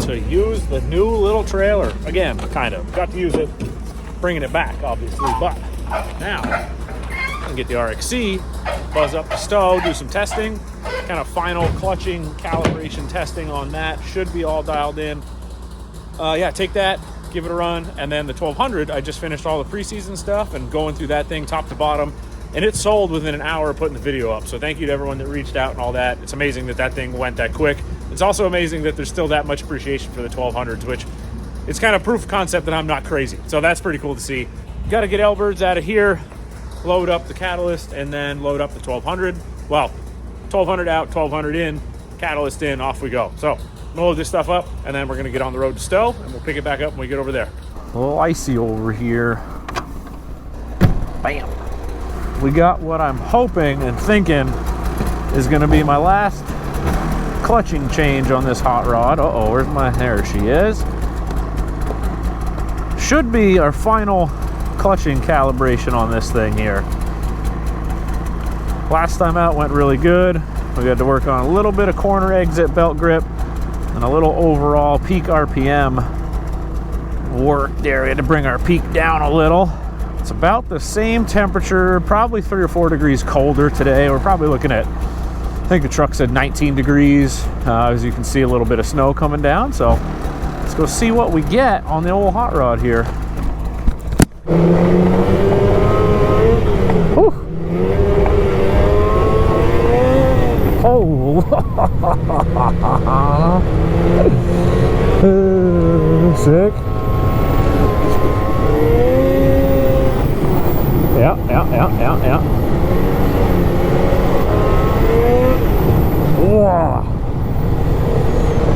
to use the new little trailer. Again, kind of. Got to use it, bringing it back, obviously. But now, I'm going to get the RXC, buzz up the stow, do some testing. Kind of final clutching, calibration testing on that. Should be all dialed in. Yeah, take that, give it a run. And then the 1200, I just finished all the preseason stuff and going through that thing top to bottom. And it sold within an hour of putting the video up. So thank you to everyone that reached out and all that. It's amazing that that thing went that quick. It's also amazing that there's still that much appreciation for the 1200s, which it's kind of proof of concept that I'm not crazy. So that's pretty cool to see. Got to get L-birds out of here, load up the catalyst, and then load up the 1200. Well, 1200 out, 1200 in, catalyst in, off we go. So load this stuff up, and then we're going to get on the road to Stowe, and we'll pick it back up when we get over there. A little icy over here. Bam. We got what I'm hoping and thinking is going to be my last clutching change on this hot rod. Uh-oh, where's my, there she is. Should be our final clutching calibration on this thing here. Last time out went really good. We had to work on a little bit of corner exit belt grip and a little overall peak RPM work there. We had to bring our peak down a little. It's about the same temperature, probably 3 or 4 degrees colder today. We're probably looking at, I think the truck said 19 degrees. As you can see, a little bit of snow coming down. So let's go see what we get on the old hot rod here. Whew. Oh, sick. Yeah. Whoa.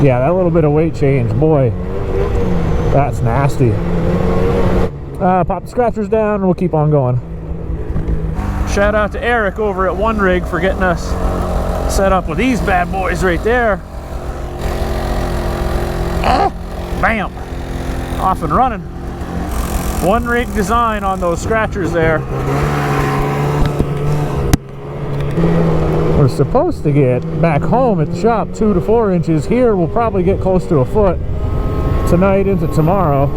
Yeah, that little bit of weight change, boy, that's nasty. Pop the scratchers down and we'll keep on going. Shout out to Eric over at One Rig for getting us set up with these bad boys right there. Bam, off and running. One Rig design on those scratchers there. We're supposed to get back home at the shop 2 to 4 inches. Here we'll probably get close to a foot tonight into tomorrow.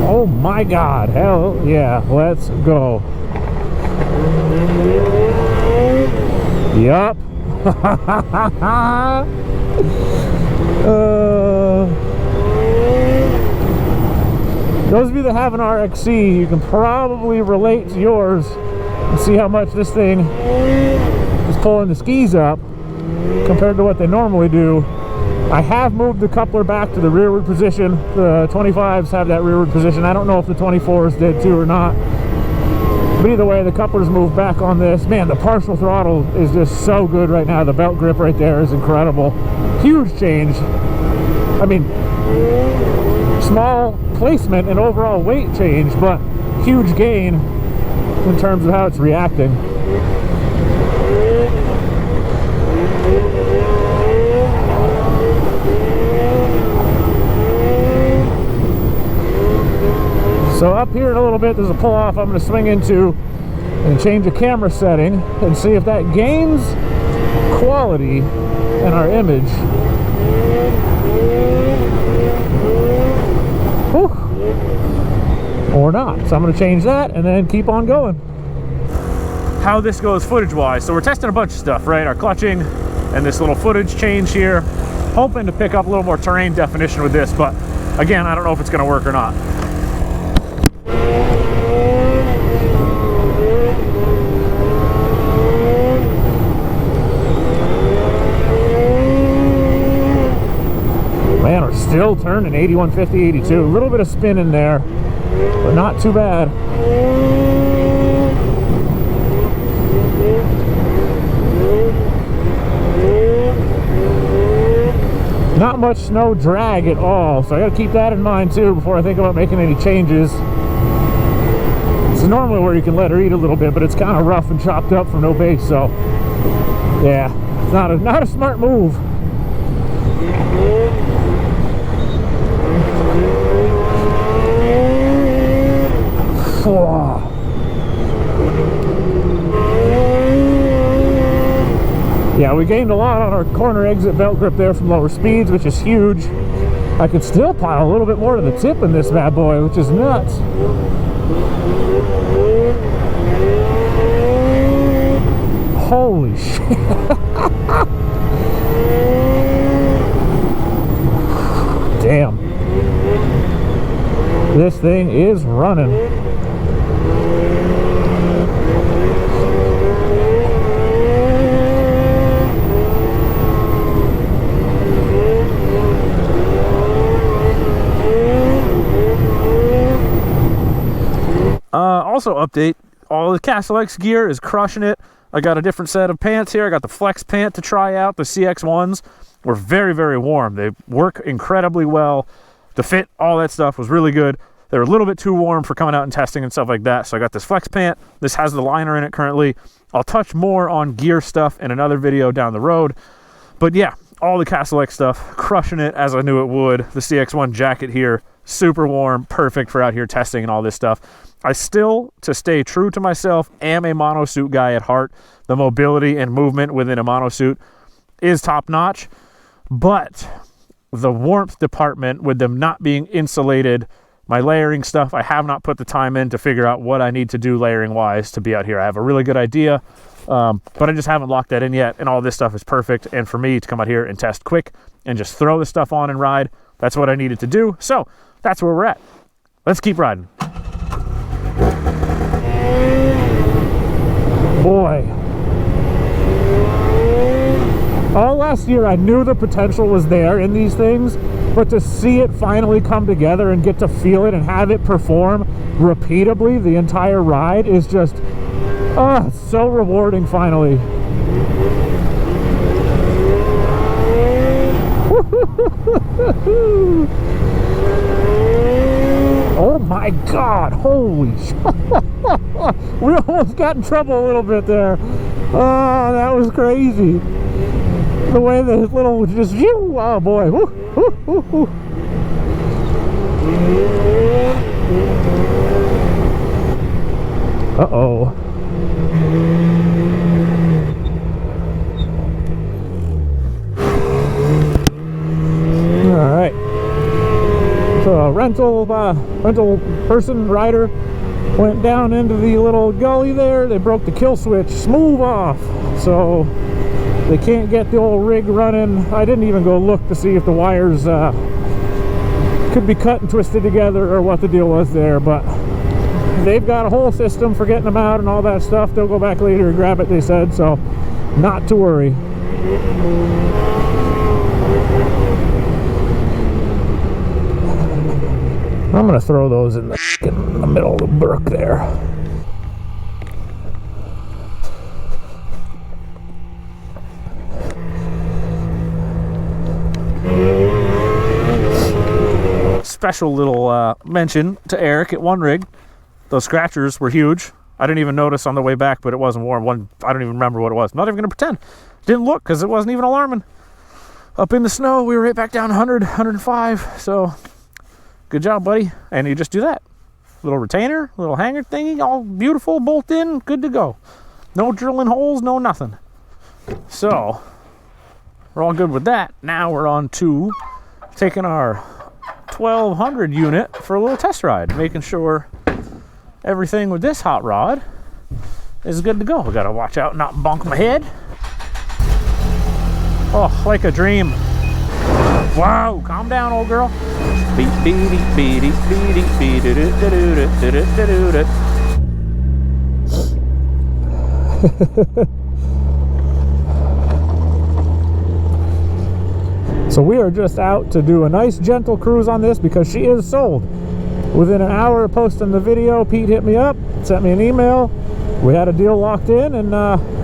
Oh my God, hell yeah, let's go. Yup. Those of you that have an RXC, you can probably relate to yours and see how much this thing is pulling the skis up compared to what they normally do. I have moved the coupler back to the rearward position. The 25s have that rearward position. I don't know if the 24s did too or not. But either way, the coupler's moved back on this. Man, the partial throttle is just so good right now. The belt grip right there is incredible. Huge change. I mean, small placement and overall weight change, but huge gain in terms of how it's reacting. So up here in a little bit, there's a pull off I'm going to swing into and change a camera setting and see if that gains quality in our image. Whew. Or not. So I'm going to change that and then keep on going. How this goes footage wise. So we're testing a bunch of stuff, right? Our clutching and this little footage change here. Hoping to pick up a little more terrain definition with this, but again, I don't know if it's going to work or not. Man, we're still turning 81, 50, 82. A little bit of spin in there, but not too bad. Not much snow drag at all, so I gotta keep that in mind too before I think about making any changes. This is normally where you can let her eat a little bit, but it's kind of rough and chopped up from no base, so yeah, it's not a smart move. Yeah, we gained a lot on our corner exit belt grip there from lower speeds, which is huge. I could still pile a little bit more to the tip in this bad boy, which is nuts. Holy shit. Damn. This thing is running. Also update, all the Castle X gear is crushing it. I got a different set of pants here. I got the Flex pant to try out. The CX1s were very, very warm. They work incredibly well. The fit, all that stuff was really good. They were a little bit too warm for coming out and testing and stuff like that. So I got this Flex pant. This has the liner in it currently. I'll touch more on gear stuff in another video down the road. But yeah, all the Castle X stuff, crushing it as I knew it would. The CX1 jacket here, super warm, perfect for out here testing and all this stuff. I still, to stay true to myself, am a monosuit guy at heart. The mobility and movement within a monosuit is top notch, but the warmth department, with them not being insulated, my layering stuff, I have not put the time in to figure out what I need to do layering wise to be out here. I have a really good idea, but I just haven't locked that in yet, and all this stuff is perfect. And for me to come out here and test quick and just throw the stuff on and ride, that's what I needed to do. So that's where we're at. Let's keep riding. Boy, all last year I knew the potential was there in these things, but to see it finally come together and get to feel it and have it perform repeatably the entire ride is just so rewarding finally. Oh my God, holy shit. We almost got in trouble a little bit there. Oh, that was crazy. The way the little just, oh boy. Woo, woo, woo, woo. Uh-oh. All right. So a rental person, rider, went down into the little gully there. They broke the kill switch, smooth off. So they can't get the old rig running. I didn't even go look to see if the wires could be cut and twisted together or what the deal was there, but they've got a whole system for getting them out and all that stuff. They'll go back later and grab it, they said, so not to worry. I'm gonna throw those in the middle of the brook there. Special little mention to Eric at One Rig. Those scratchers were huge. I didn't even notice on the way back, but it wasn't warm. I don't even remember what it was. I'm not even gonna pretend. Didn't look because it wasn't even alarming. Up in the snow, we were right back down 100, 105. So good job, buddy. And you just do that. Little retainer, little hanger thingy, all beautiful, bolt in, good to go. No drilling holes, no nothing. So we're all good with that. Now we're on to taking our 1200 unit for a little test ride, making sure everything with this hot rod is good to go. I gotta watch out, not bonk my head. Oh, like a dream. Wow, calm down, old girl. So we are just out to do a nice gentle cruise on this because she is sold. Within an hour of posting the video, Pete hit me up, sent me an email. We had a deal locked in, and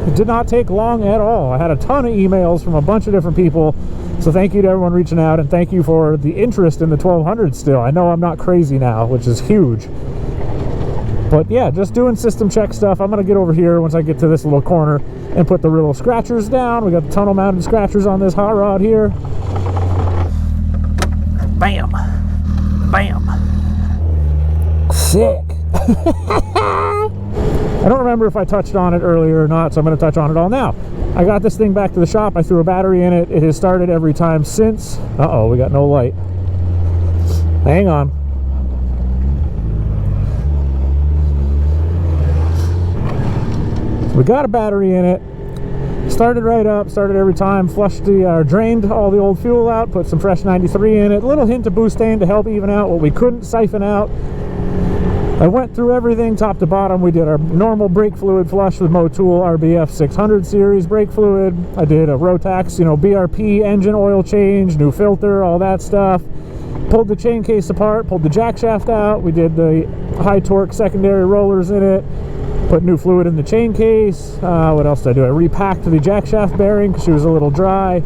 it did not take long at all. I had a ton of emails from a bunch of different people. So thank you to everyone reaching out, and thank you for the interest in the 1200 still. I know I'm not crazy now, which is huge. But yeah, just doing system check stuff. I'm going to get over here once I get to this little corner and put the little scratchers down. We got the tunnel mounted scratchers on this hot rod here. Bam. Bam. Sick. I don't remember if I touched on it earlier or not, so I'm going to touch on it all now. I got this thing back to the shop. I threw a battery in it. It has started every time since. Uh-oh, we got no light. Hang on. We got a battery in it. Started right up, started every time, flushed the, drained all the old fuel out, put some fresh 93 in it, little hint of butane to help even out what we couldn't siphon out. I went through everything top to bottom. We did our normal brake fluid flush with Motul RBF 600 series brake fluid. I did a Rotax, BRP engine oil change, new filter, all that stuff. Pulled the chain case apart, pulled the jack shaft out. We did the high torque secondary rollers in it. Put new fluid in the chain case. What else did I do? I repacked the jack shaft bearing because she was a little dry.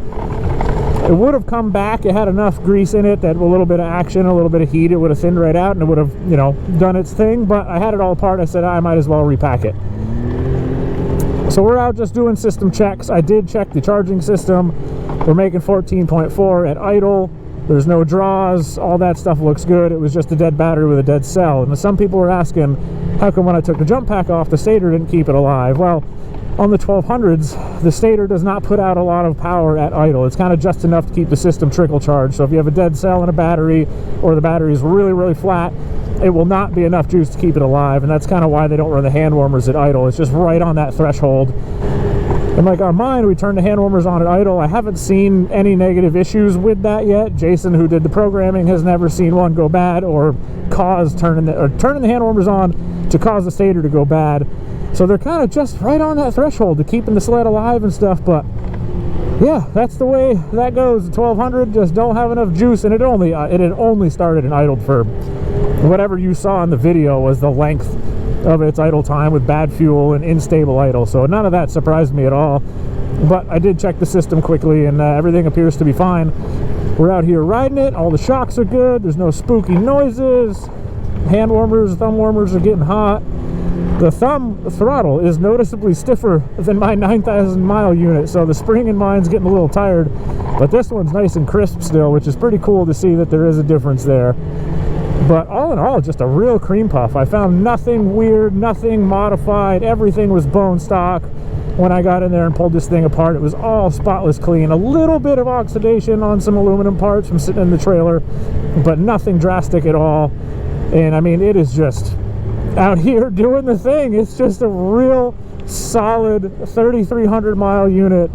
It would have come back. It had enough grease in it that a little bit of action, a little bit of heat, it would have thinned right out and it would have, done its thing. But I had it all apart. I said I might as well repack it. So we're out just doing system checks. I did check the charging system. We're making 14.4 at idle. There's no draws. All that stuff looks good. It was just a dead battery with a dead cell. And some people were asking, how come when I took the jump pack off, the stator didn't keep it alive? Well, on the 1200s, the stator does not put out a lot of power at idle. It's kind of just enough to keep the system trickle charged. So if you have a dead cell in a battery, or the battery is really, really flat, it will not be enough juice to keep it alive. And that's kind of why they don't run the hand warmers at idle. It's just right on that threshold. And like on mine, we turned the hand warmers on at idle. I haven't seen any negative issues with that yet. Jason, who did the programming, has never seen one go bad or cause turning the hand warmers on to cause the stator to go bad. So they're kind of just right on that threshold to keeping the sled alive and stuff. But yeah, that's the way that goes. The 1200 just don't have enough juice, and it had only started and idled for whatever you saw in the video was the length of its idle time with bad fuel and unstable idle. So none of that surprised me at all. But I did check the system quickly, and everything appears to be fine. We're out here riding it. All the shocks are good. There's no spooky noises. Hand warmers, thumb warmers are getting hot. The thumb throttle is noticeably stiffer than my 9,000 mile unit, so the spring in mine's getting a little tired, but this one's nice and crisp still, which is pretty cool to see that there is a difference there. But all in all, just a real cream puff. I found nothing weird, nothing modified. Everything was bone stock. When I got in there and pulled this thing apart, it was all spotless clean. A little bit of oxidation on some aluminum parts from sitting in the trailer, but nothing drastic at all. And I mean, it is just out here doing the thing. It's just a real solid 3,300 mile unit.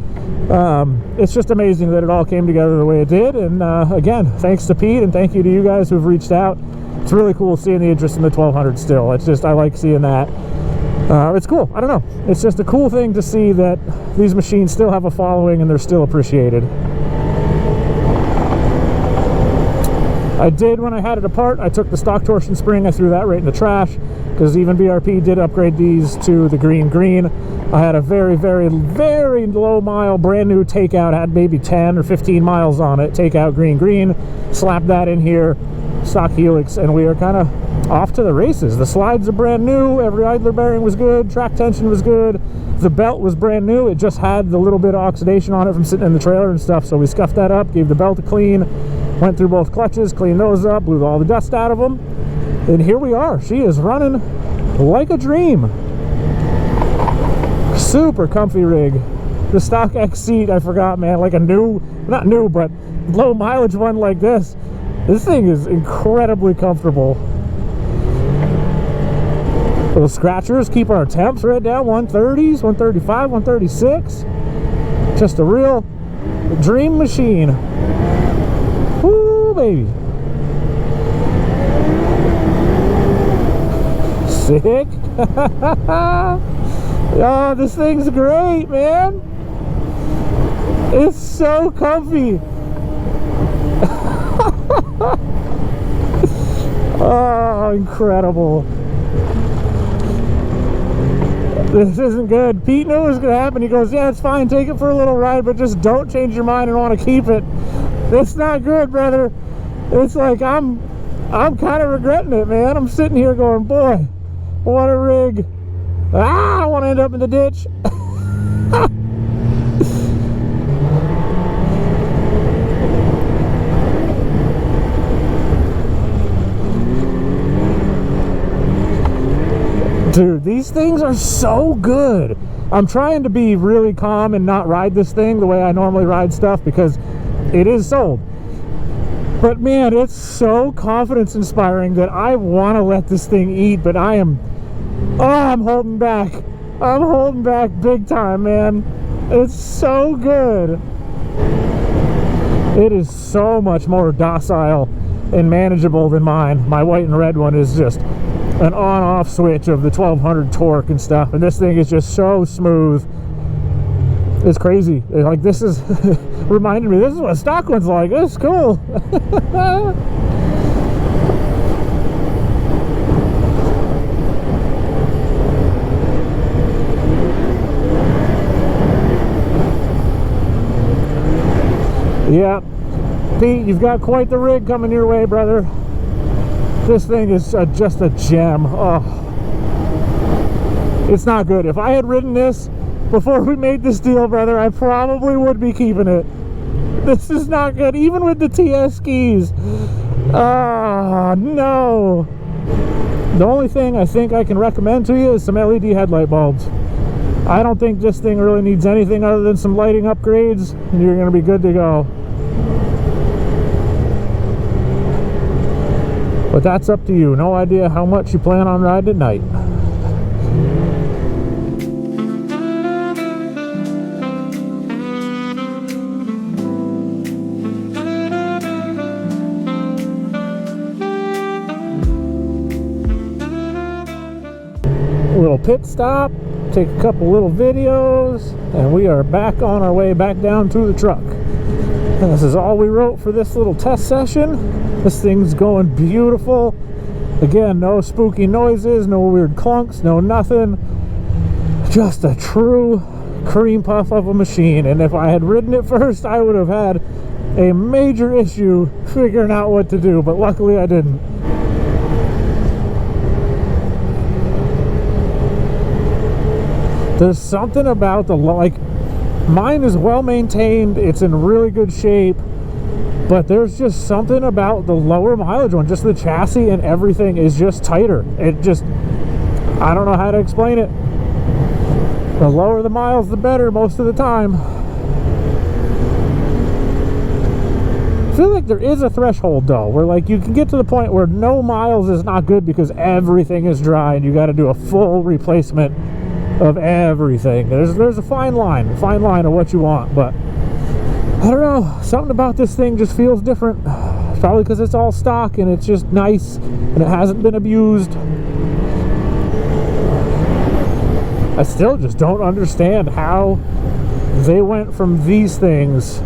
It's just amazing that it all came together the way it did. And again, thanks to Pete and thank you to you guys who've reached out. It's really cool seeing the interest in the 1200 still. It's just, I like seeing that. It's cool. I don't know. It's just a cool thing to see that these machines still have a following and they're still appreciated. I did, when I had it apart, I took the stock torsion spring, I threw that right in the trash, because even BRP did upgrade these to the green. I had a very, very, very low mile brand new takeout, had maybe 10 or 15 miles on it, takeout green, slapped that in here, stock helix, and we are kind of off to the races. The slides are brand new, every idler bearing was good, track tension was good, the belt was brand new, it just had the little bit of oxidation on it from sitting in the trailer and stuff, so we scuffed that up, gave the belt a clean, went through both clutches, cleaned those up, blew all the dust out of them, and here we are. She is running like a dream. Super comfy rig. The stock X seat, I forgot, man, like a new, not new, but low mileage one like this. This thing is incredibly comfortable. Those scratchers keep our temps right down, 130s, 135, 136. Just a real dream machine. Woo, baby. Sick. Oh, this thing's great, man. It's so comfy. Oh, incredible. This isn't good. Pete knew it was going to happen. He goes, yeah, it's fine. Take it for a little ride, but just don't change your mind and want to keep it. It's not good, brother. It's like I'm kind of regretting it, man. I'm sitting here going, boy, what a rig. I want to end up in the ditch. Dude, these things are so good. I'm trying to be really calm and not ride this thing the way I normally ride stuff because it is sold. But man, it's so confidence inspiring that I want to let this thing eat, but I'm holding back. I'm holding back big time, man. It's so good. It is so much more docile and manageable than mine. My white and red one is just an on-off switch of the 1200 torque and stuff, and this thing is just so smooth. It's crazy. Like, this is reminded me, this is what stock one's like. It's cool. Yeah, Pete, you've got quite the rig coming your way, brother. This thing is just a gem. Oh, it's not good. If I had ridden this before we made this deal, brother, I probably would be keeping it. This is not good, even with the TS skis. Ah, no. The only thing I think I can recommend to you is some LED headlight bulbs. I don't think this thing really needs anything other than some lighting upgrades, and you're going to be good to go. But that's up to you. No idea how much you plan on riding at night. A little pit stop, take a couple little videos, and we are back on our way back down to the truck. And this is all we wrote for this little test session. This thing's going beautiful. Again, no spooky noises, no weird clunks, no nothing. Just a true cream puff of a machine. And if I had ridden it first, I would have had a major issue figuring out what to do, but luckily I didn't. There's something about the, like, mine is well maintained, it's in really good shape, but there's just something about the lower mileage one, just the chassis and everything is just tighter. It just, I don't know how to explain it. The lower the miles, the better most of the time. I feel like there is a threshold though, where like you can get to the point where no miles is not good because everything is dry and you got to do a full replacement of everything. There's a fine line of what you want, but I don't know, something about this thing just feels different. Probably because it's all stock and it's just nice and it hasn't been abused. I still just don't understand how they went from these things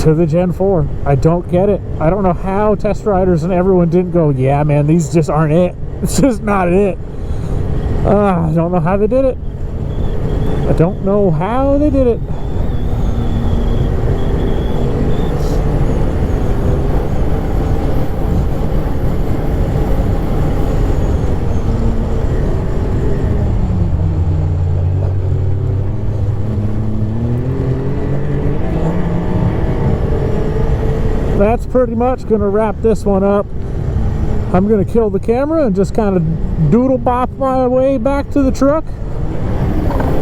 to the Gen 4. I don't get it. I don't know how test riders and everyone didn't go, yeah man, these just aren't it. It's just not it. I don't know how they did it. I don't know how they did it. That's pretty much going to wrap this one up. I'm going to kill the camera and just kind of doodle bop my way back to the truck.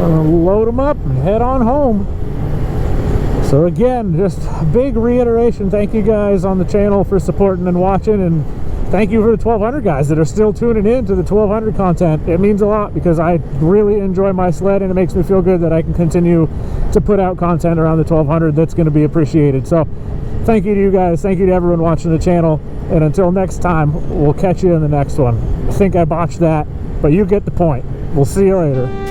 Load them up and head on home. So again, just a big reiteration, thank you guys on the channel for supporting and watching, and thank you for the 1200 guys that are still tuning in to the 1200 content. It means a lot because I really enjoy my sled and it makes me feel good that I can continue to put out content around the 1200 that's going to be appreciated. So thank you to you guys, thank you to everyone watching the channel, and until next time, we'll catch you in the next one. I think I botched that, but you get the point. We'll see you later.